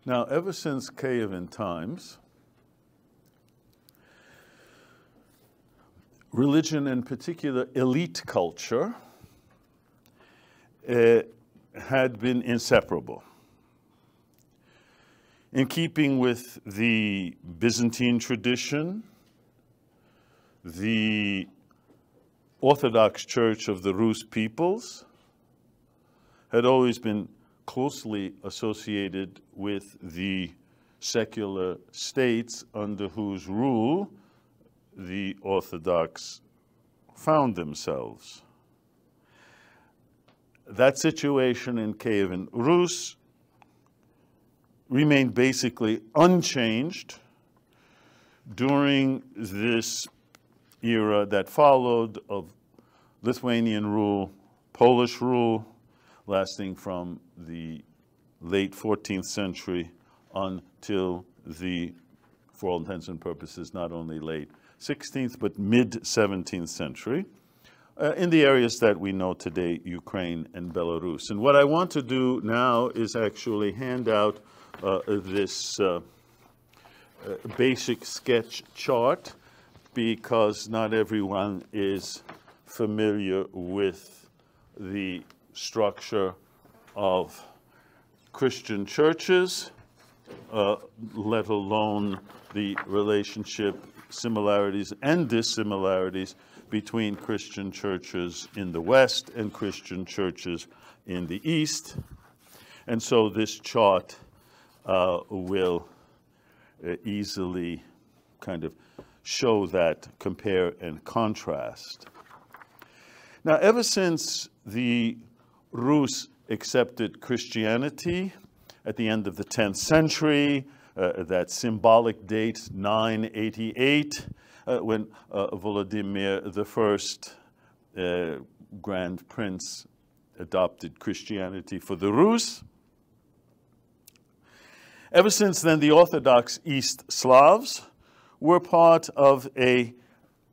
Now, ever since Kyivan times, religion, in particular elite culture, had been inseparable. In keeping with the Byzantine tradition, the Orthodox Church of the Rus peoples had always been closely associated with the secular states under whose rule the Orthodox found themselves. That situation in Kyivan Rus remained basically unchanged during this era that followed of Lithuanian rule, Polish rule, lasting from the late 14th century until the, for all intents and purposes, not only late 16th, but mid-17th century, in the areas that we know today, Ukraine and Belarus. And what I want to do now is actually hand out this basic sketch chart, because not everyone is familiar with the structure of Christian churches, let alone the relationship, similarities and dissimilarities between Christian churches in the West and Christian churches in the East. And so this chart will easily kind of show that compare and contrast. Now, ever since the Rus accepted Christianity at the end of the 10th century, that symbolic date 988, when Volodymyr I, Grand Prince, adopted Christianity for the Rus. Ever since then, the Orthodox East Slavs were part of a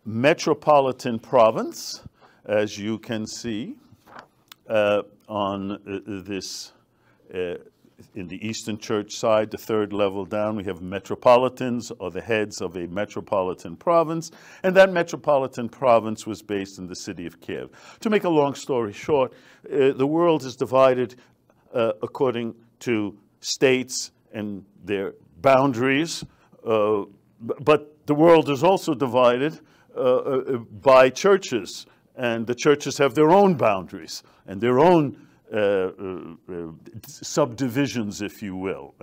metropolitan province, as you can see on this, in the Eastern Church side, the third level down, we have metropolitans, or the heads of a metropolitan province, and that metropolitan province was based in the city of Kyiv. To make a long story short, the world is divided according to states and their boundaries, but the world is also divided by churches, and the churches have their own boundaries and their own subdivisions, if you will.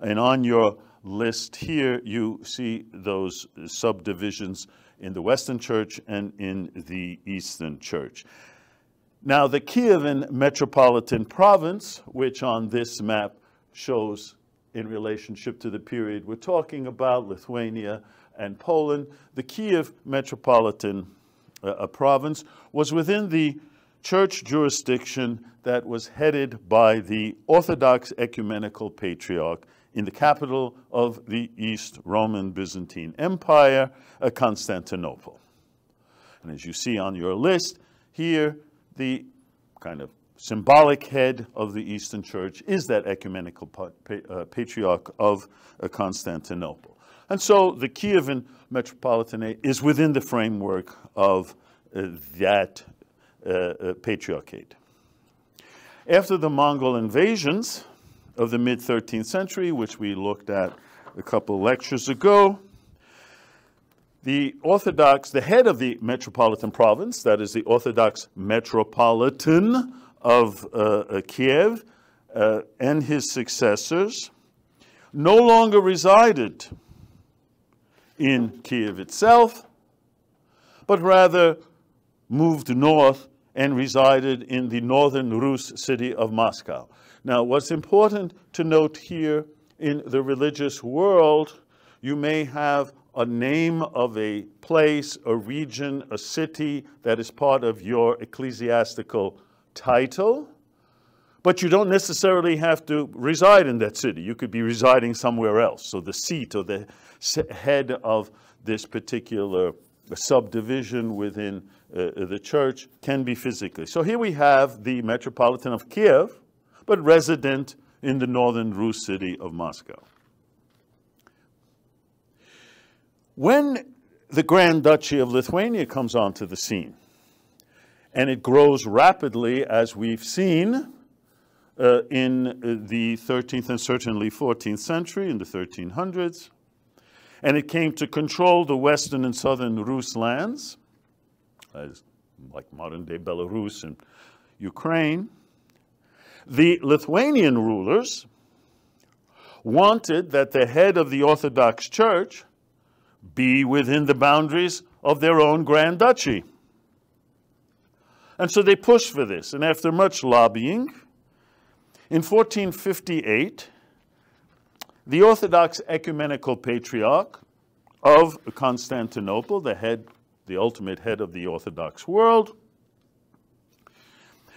And on your list here, you see those subdivisions in the Western Church and in the Eastern Church. Now, the Kyivan Metropolitan Province, which on this map shows in relationship to the period we're talking about, Lithuania and Poland, the Kyiv Metropolitan Province was within the church jurisdiction that was headed by the Orthodox Ecumenical Patriarch in the capital of the East Roman Byzantine Empire, Constantinople. And as you see on your list here, the kind of symbolic head of the Eastern Church is that Ecumenical Patriarch of Constantinople. And so the Kyivan Metropolitanate is within the framework of that Patriarchate. After the Mongol invasions of the mid-13th century, which we looked at a couple lectures ago, the Orthodox, the head of the metropolitan province, that is the Orthodox Metropolitan of Kiev, and his successors, no longer resided in Kiev itself, but rather moved north and resided in the northern Rus city of Moscow. Now, what's important to note here, in the religious world, you may have a name of a place, a region, a city that is part of your ecclesiastical title, but you don't necessarily have to reside in that city. You could be residing somewhere else. So the seat or the head of this particular subdivision within the church can be physically. So here we have the Metropolitan of Kiev, but resident in the northern Rus city of Moscow. When the Grand Duchy of Lithuania comes onto the scene, and it grows rapidly, as we've seen in the 13th and certainly 14th century, in the 1300s, and it came to control the western and southern Rus lands, as like modern-day Belarus and Ukraine. The Lithuanian rulers wanted that the head of the Orthodox Church be within the boundaries of their own Grand Duchy. And so they pushed for this. And after much lobbying, in 1458, the Orthodox Ecumenical Patriarch of Constantinople, the ultimate head of the Orthodox world,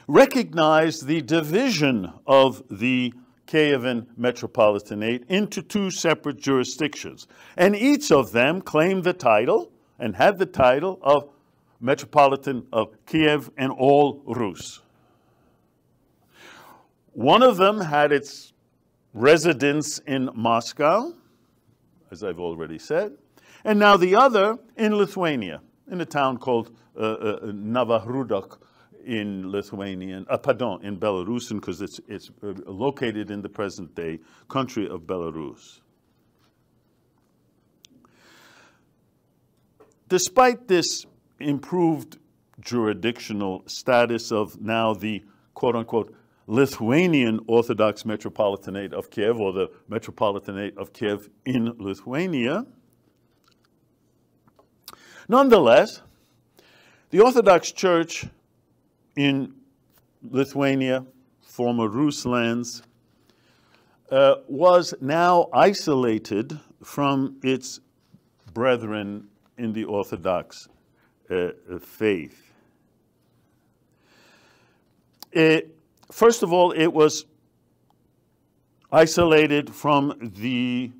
recognized the division of the Kyivan Metropolitanate into two separate jurisdictions. And each of them claimed the title and had the title of Metropolitan of Kiev and all Rus. One of them had its residence in Moscow, as I've already said, and now the other in Lithuania, in a town called Novorudok in Lithuanian, in Belarusian, because it's located in the present-day country of Belarus. Despite this improved jurisdictional status of now the quote-unquote Lithuanian Orthodox Metropolitanate of Kiev, or the Metropolitanate of Kiev in Lithuania, nonetheless, the Orthodox Church in Lithuania, former Rus lands, was now isolated from its brethren in the Orthodox faith. First of all, it was isolated from the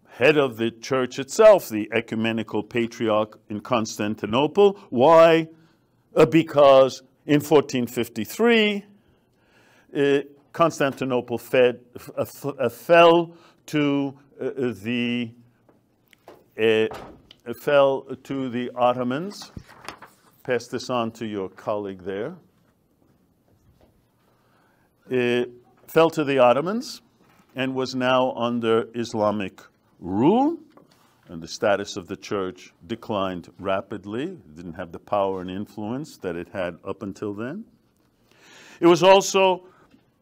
head of the church itself, the Ecumenical Patriarch in Constantinople. Why? Because in 1453, Constantinople fell to the Ottomans. Pass this on to your colleague there. It fell to the Ottomans and was now under Islamic rule, and the status of the church declined rapidly. It didn't have the power and influence that it had up until then. It was also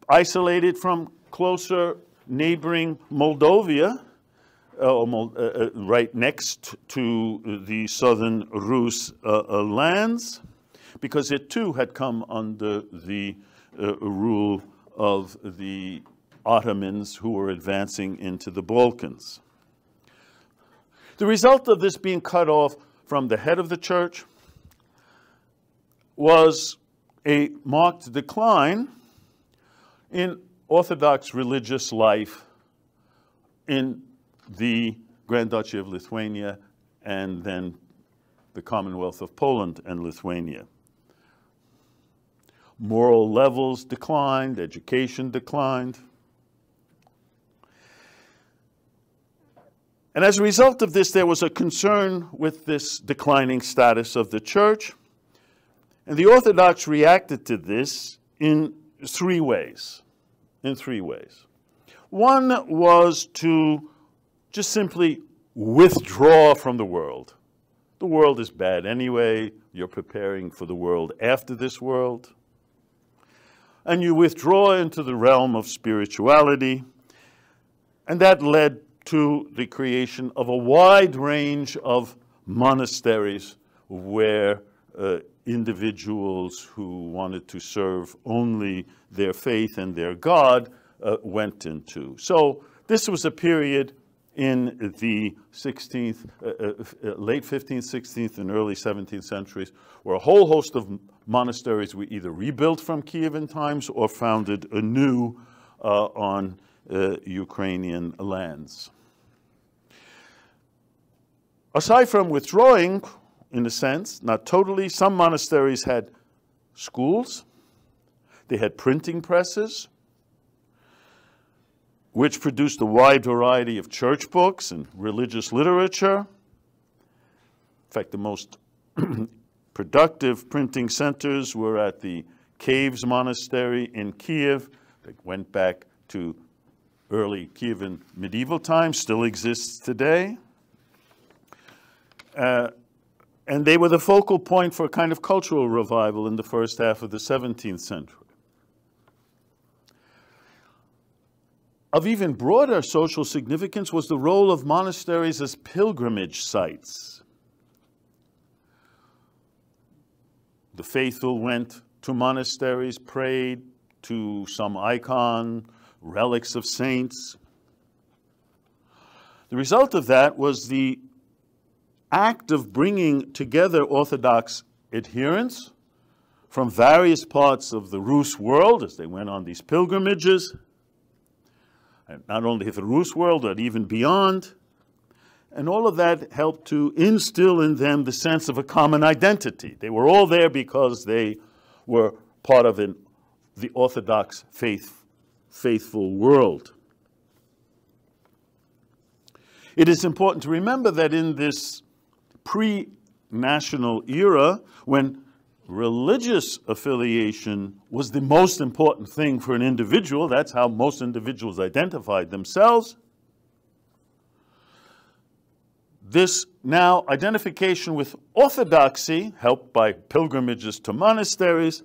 isolated from closer neighboring Moldavia, right next to the southern Rus lands, because it too had come under the rule of the Ottomans who were advancing into the Balkans. The result of this being cut off from the head of the church was a marked decline in Orthodox religious life in the Grand Duchy of Lithuania and then the Commonwealth of Poland and Lithuania. Moral levels declined, education declined. And as a result of this, there was a concern with this declining status of the church. And the Orthodox reacted to this in three ways. One was to just simply withdraw from the world. The world is bad anyway. You're preparing for the world after this world. And you withdraw into the realm of spirituality. And that led to the creation of a wide range of monasteries where individuals who wanted to serve only their faith and their God went into. So this was a period in the late 15th, 16th, and early 17th centuries where a whole host of monasteries were either rebuilt from Kyivan times or founded anew on Ukrainian lands. Aside from withdrawing, in a sense, not totally, some monasteries had schools, they had printing presses, which produced a wide variety of church books and religious literature. In fact, the most productive printing centers were at the Caves Monastery in Kyiv, that went back to early Kyivan medieval times, still exists today. And they were the focal point for a kind of cultural revival in the first half of the 17th century. Of even broader social significance was the role of monasteries as pilgrimage sites. The faithful went to monasteries, prayed to some icon, relics of saints. The result of that was the act of bringing together Orthodox adherents from various parts of the Rus world as they went on these pilgrimages, and not only the Rus world, but even beyond. And all of that helped to instill in them the sense of a common identity. They were all there because they were part of the Orthodox faithful world. It is important to remember that in this pre-national era, when religious affiliation was the most important thing for an individual, that's how most individuals identified themselves, this now identification with orthodoxy, helped by pilgrimages to monasteries,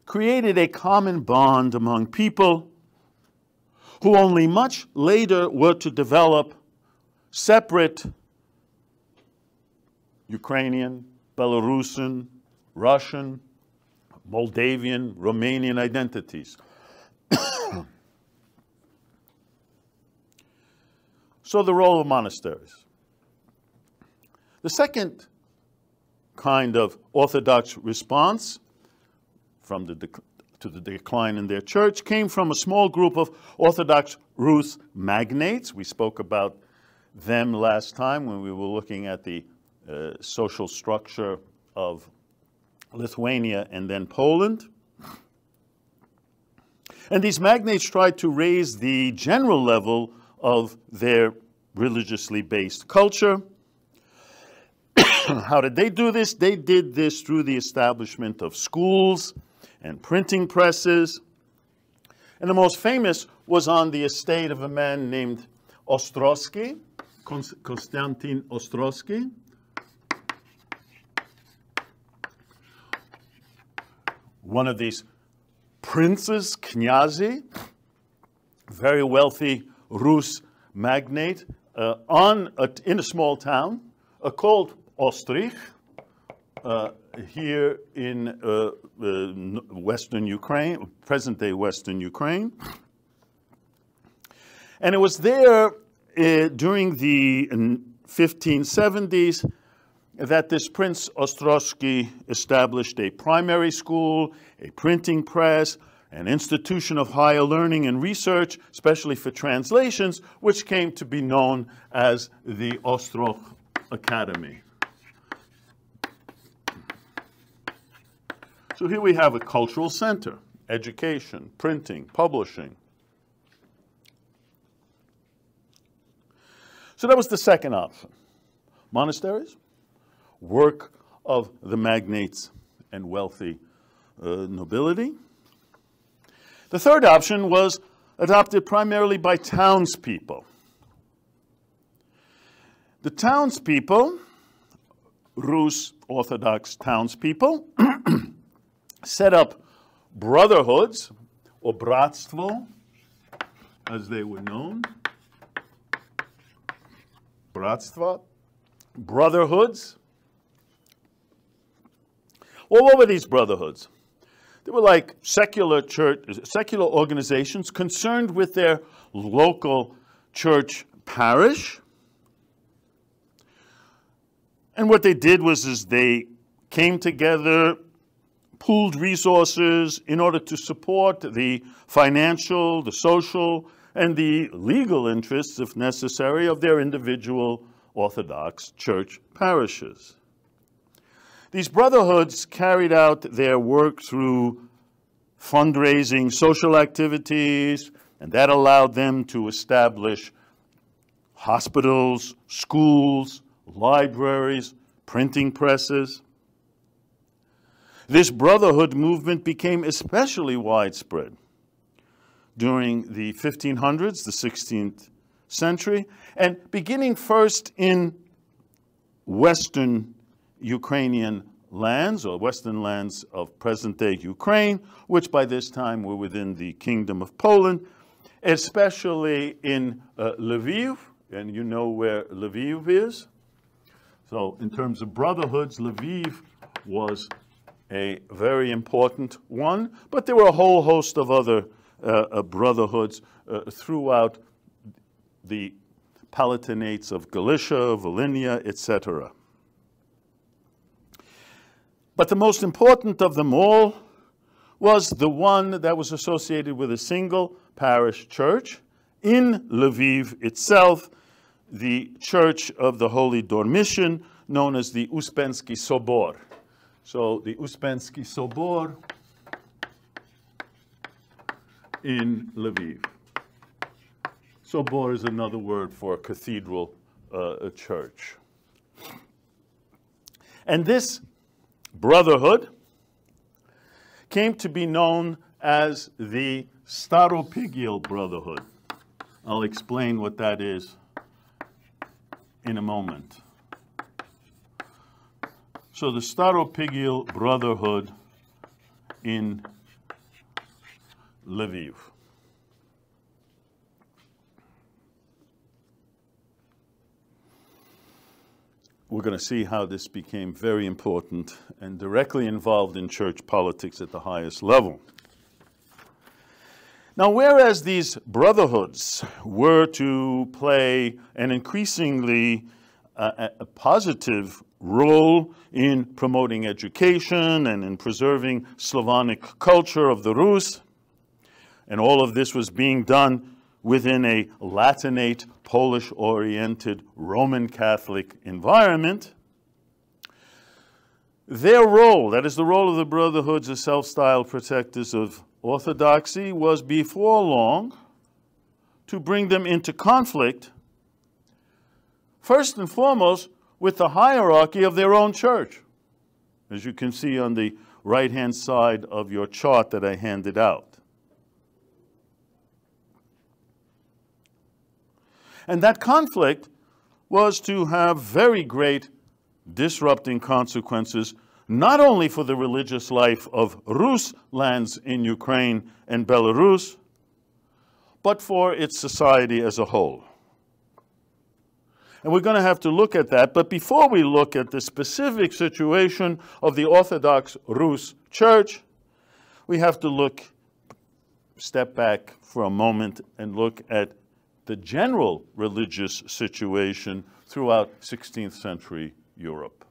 created a common bond among people who only much later were to develop separate Ukrainian, Belarusian, Russian, Moldavian, Romanian identities. So the role of monasteries. The second kind of Orthodox response to the decline in their church came from a small group of Orthodox Rus magnates. We spoke about them last time when we were looking at the social structure of Lithuania and then Poland. And these magnates tried to raise the general level of their religiously based culture. How did they do this? They did this through the establishment of schools and printing presses. And the most famous was on the estate of a man named Ostrowski, Konstantin Ostrowski. One of these princes, kнязи, very wealthy Rus magnate, in a small town called Ostrich, here in Western Ukraine, present-day Western Ukraine. And it was there during the 1570s that this Prince Ostrowski established a primary school, a printing press, an institution of higher learning and research, especially for translations, which came to be known as the Ostrog Academy. So here we have a cultural center, education, printing, publishing. So that was the second option. Monasteries, work of the magnates and wealthy nobility. The third option was adopted primarily by townspeople. The townspeople, Rus Orthodox townspeople, set up brotherhoods, or bratstvo, as they were known. Bratstvo, brotherhoods. Well, what were these brotherhoods? They were like secular organizations concerned with their local church parish. And what they did was they came together, pooled resources in order to support the financial, the social, and the legal interests, if necessary, of their individual Orthodox church parishes. These brotherhoods carried out their work through fundraising, social activities, And that allowed them to establish hospitals, schools, libraries, printing presses. This brotherhood movement became especially widespread during the 1500s, the 16th century, and beginning first in Western Ukrainian lands, or Western lands of present-day Ukraine, which by this time were within the Kingdom of Poland, especially in Lviv, and you know where Lviv is. So in terms of brotherhoods, Lviv was a very important one, but there were a whole host of other brotherhoods throughout the Palatinates of Galicia, Volhynia, etc. But the most important of them all was the one that was associated with a single parish church in Lviv itself, the Church of the Holy Dormition, known as the Uspensky Sobor. So the Uspensky Sobor in Lviv. Sobor is another word for cathedral church. And this brotherhood came to be known as the Staropygial Brotherhood. I'll explain what that is in a moment. So the Staropygial Brotherhood in Lviv. We're going to see how this became very important and directly involved in church politics at the highest level. Now, whereas these brotherhoods were to play an increasingly a positive role in promoting education and in preserving Slavonic culture of the Rus, and all of this was being done within a Latinate, Polish-oriented Roman Catholic environment, their role, that is the role of the brotherhoods as self-styled protectors of orthodoxy, was before long to bring them into conflict, first and foremost, with the hierarchy of their own church, as you can see on the right-hand side of your chart that I handed out. And that conflict was to have very great disrupting consequences, not only for the religious life of Rus lands in Ukraine and Belarus, but for its society as a whole. And we're going to have to look at that. But before we look at the specific situation of the Orthodox Rus Church, we have to step back for a moment and look at the general religious situation throughout 16th century Europe.